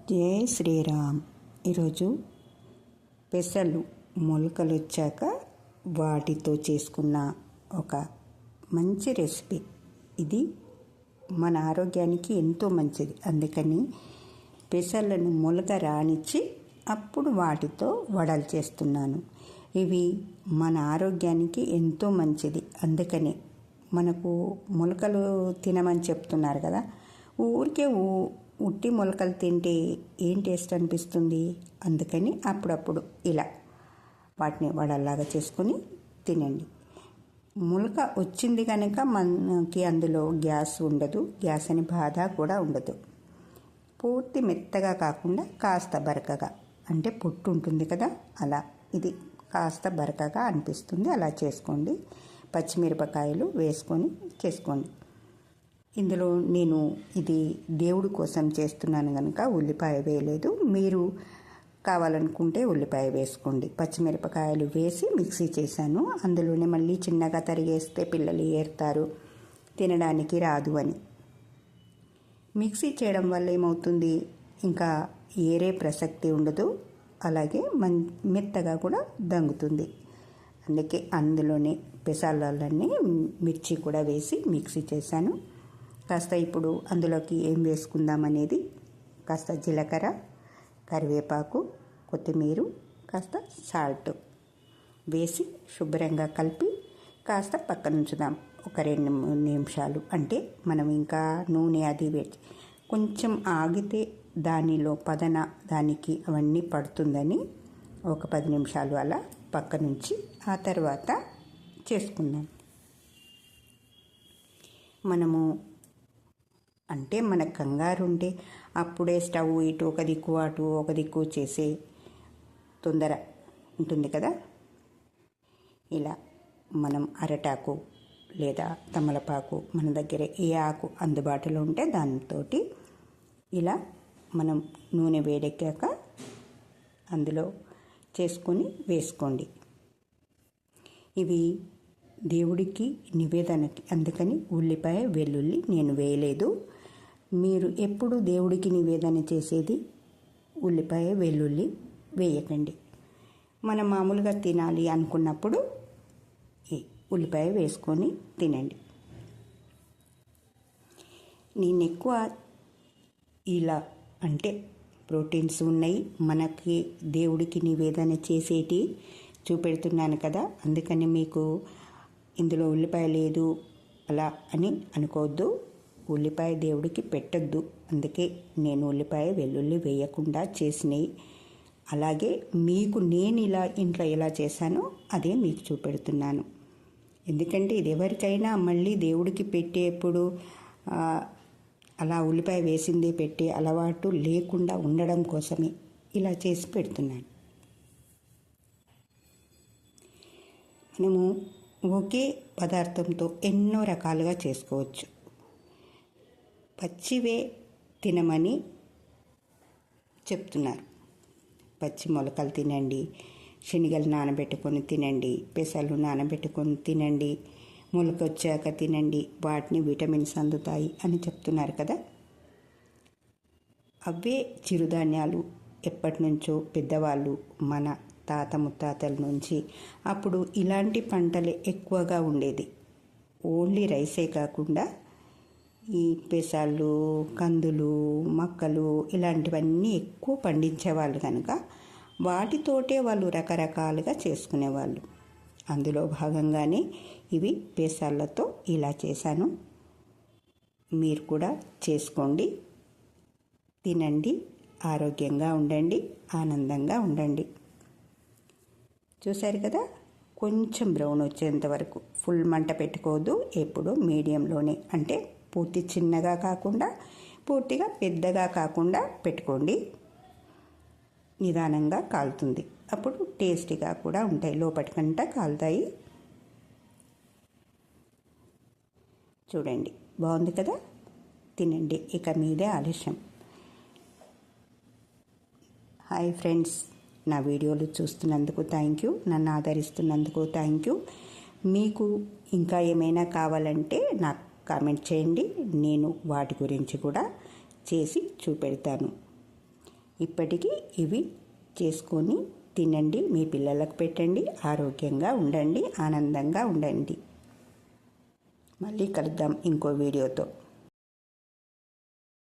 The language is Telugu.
జై శ్రీరామ్. ఈరోజు పెసలు మొలకలు వచ్చాక వాటితో చేసుకున్న ఒక మంచి రెసిపీ. ఇది మన ఆరోగ్యానికి ఎంతో మంచిది. అందుకని పెసలను మొలక రానిచ్చి అప్పుడు వాటితో వడలు చేస్తున్నాను. ఇవి మన ఆరోగ్యానికి ఎంతో మంచిది. అందుకని మనకు మొలకలు తినమని చెప్తున్నారు కదా, ఊరికే ఉట్టి మొలకలు తింటే ఏం టేస్ట్ అనిపిస్తుంది. అందుకని అప్పుడప్పుడు ఇలా వాటిని వడల్లాగా చేసుకొని తినండి. మొలక వచ్చింది కనుక మనకి అందులో గ్యాస్ ఉండదు, గ్యాస్ అని బాధ కూడా ఉండదు. పూర్తి మెత్తగా కాకుండా కాస్త బరకగా, అంటే పొట్టు ఉంటుంది కదా, అలా ఇది కాస్త బరకగా అనిపిస్తుంది. అలా చేసుకోండి. పచ్చిమిరపకాయలు వేసుకొని చేసుకోండి. ఇందులో నేను ఇది దేవుడి కోసం చేస్తున్నాను కనుక ఉల్లిపాయ వేయలేదు. మీరు కావాలనుకుంటే ఉల్లిపాయ వేసుకోండి. పచ్చిమిరపకాయలు వేసి మిక్సీ చేశాను. అందులోనే మళ్ళీ చిన్నగా తరిగేస్తే పిల్లలు ఏరుతారు, తినడానికి రాదు అని. మిక్సీ చేయడం వల్ల ఏమవుతుంది, ఇంకా ఏరే ప్రసక్తి ఉండదు, అలాగే మెత్తగా కూడా దంగుతుంది. అందుకే అందులోనే పెసాలన్నీ మిర్చి కూడా వేసి మిక్సీ చేశాను. కాస్త ఇప్పుడు అందులోకి ఏం వేసుకుందామనేది, కాస్త జీలకర్ర, కరివేపాకు, కొత్తిమీర, కాస్త సాల్ట్ వేసి శుభ్రంగా కలిపి కాస్త పక్కన ఉంచుదాం ఒక 2-3 నిమిషాలు. అంటే మనం ఇంకా నూనె అది వేసి కొంచెం ఆగితే దానిలో పదన దానికి అవన్నీ పడుతుందని ఒక 10 నిమిషాలు అలా పక్క నుంచి ఆ తర్వాత చేసుకుందాం. మనము అంటే మన కంగారు ఉంటే అప్పుడే స్టవ్ ఇటు ఒక దిక్కు అటు ఒక దిక్కు చేసే తొందర ఉంటుంది కదా. ఇలా మనం అరటాకు లేదా తమలపాకు, మన దగ్గర ఏ ఆకు అందుబాటులో ఉంటే దానితో ఇలా మనం నూనె వేడెక్కాక అందులో చేసుకొని వేసుకోండి. ఇవి దేవుడికి నివేదనకి, అందుకని ఉల్లిపాయ వెల్లుల్లి నేను వేయలేదు. మీరు ఎప్పుడు దేవుడికి నివేదన చేసేది ఉల్లిపాయ వెల్లుల్లి వేయకండి. మనం మామూలుగా తినాలి అనుకున్నప్పుడు ఉల్లిపాయ వేసుకొని తినండి. నేను ఎక్కువ ఇలా అంటే ప్రోటీన్స్ ఉన్నాయి, మనకి దేవుడికి నివేదన చేసేటి చూపెడుతున్నాను కదా, అందుకని మీకు ఇందులో ఉల్లిపాయ లేదు అలా అని అనుకోవద్దు. ఉల్లిపాయ దేవుడికి పెట్టద్దు, అందుకే నేను ఉల్లిపాయ వెల్లుల్లి వేయకుండా చేసినవి. అలాగే మీకు నేను ఇలా ఇంట్లో ఎలా చేశానో అదే మీకు చూపెడుతున్నాను. ఎందుకంటే ఇది ఎవరికైనా మళ్ళీ దేవుడికి పెట్టేప్పుడు అలా ఉల్లిపాయ వేసిందే పెట్టే అలవాటు లేకుండా ఉండడం కోసమే ఇలా చేసి పెడుతున్నాను. మనము ఒకే పదార్థంతో ఎన్నో రకాలుగా చేసుకోవచ్చు. పచ్చివే తినమని చెప్తున్నారు. పచ్చి మొలకలు తినండి, శనగలు నానబెట్టుకొని తినండి, పెసలు నానబెట్టుకొని తినండి, మొలక వచ్చాక తినండి, వాటిని విటమిన్స్ అందుతాయి అని చెప్తున్నారు కదా. అవే చిరుధాన్యాలు ఎప్పటి నుంచో పెద్దవాళ్ళు మన తాత ముత్తాతల నుంచి అప్పుడు ఇలాంటి పంటలే ఎక్కువగా ఉండేది. ఓన్లీ రైసే కాకుండా ఈ పెసాలు, కందులు, మక్కలు ఇలాంటివన్నీ ఎక్కువ పండించేవాళ్ళు కనుక వాటితోటే వాళ్ళు రకరకాలుగా చేసుకునేవాళ్ళు. అందులో భాగంగానే ఇవి పెసాలతో ఇలా చేశాను. మీరు కూడా చేసుకోండి, తినండి, ఆరోగ్యంగా ఉండండి, ఆనందంగా ఉండండి. చూశారు కదా, కొంచెం బ్రౌన్ వచ్చేంత వరకు ఫుల్ మంట పెట్టుకోవద్దు, ఎప్పుడు మీడియంలోనే, అంటే పూర్తి చిన్నగా కాకుండా పూర్తిగా పెద్దగా కాకుండా పెట్టుకోండి. నిదానంగా కాలుతుంది, అప్పుడు టేస్టీగా కూడా ఉంటాయి, లోపటికంట కాలుతాయి. చూడండి, బాగుంది కదా, తినండి, ఇక మీదే ఆలస్యం. హాయ్ ఫ్రెండ్స్, నా వీడియోలు చూస్తున్నందుకు థ్యాంక్ యూ, నన్ను ఆదరిస్తున్నందుకు థ్యాంక్ యూ. మీకు ఇంకా ఏమైనా కావాలంటే నాకు కామెంట్ చేయండి, నేను వాటి గురించి కూడా చేసి చూపెడతాను. ఇప్పటికీ ఇవి చేసుకొని తినండి, మీ పిల్లలకు పెట్టండి, ఆరోగ్యంగా ఉండండి, ఆనందంగా ఉండండి. మళ్ళీ కలుద్దాం ఇంకో వీడియోతో.